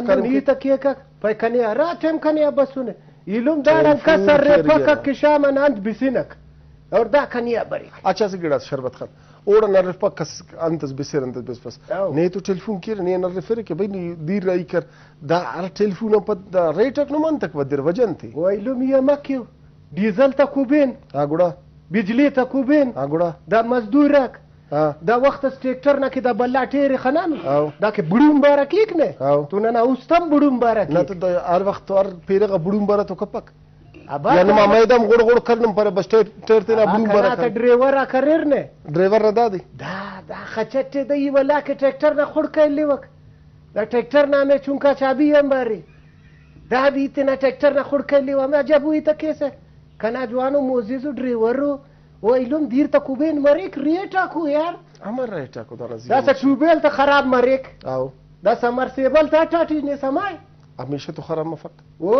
نیتا کیکا پایکنی راتم کنی بسونه ایلوم دارن کسر رپاکا کشامن اند بسینک اور دا کنی بری Această gădați șerbat khan. Ora n-ar refa că antes beser antes bes. Ne tu telefon kir ne n-ar refere că băi dir aiker da ar telefonul pe da rate nu mantak vadir vajanti. O ilum e makiu. Diesel ta kubin. Agura. बिजली ته کوبین دا مزدورک دا وخت ټریکټر نه کې دا بلا ټیری خنان دا کې بډوم بارا کیک نه تو نه اوستم بډوم بارا نه ته هر وخت ور پیرغه بډوم بارا تو کپک یعنی ما میدم غړ غړ کړنم پر بس ټیر ته بډوم بارا ته ډرایور کریر نه ډرایور را دادی دا خچټ دی ولا کې ټریکټر نه خړ کړلی وک دا ټریکټر نامه چونکا چابي هم باري دا دې ته نه ټریکټر نه خړ کړلی و ما جبوي ته کیسه کنا جوانو موزیزو ډرایورو و ایلوم دیر تا کوبین مریک ریټا کو یار امر ریټا کو دا دا ټوبل ته خراب مریک او دا سمرسیبل ته ټاټی نه سمای همیشه تو خراب مفک و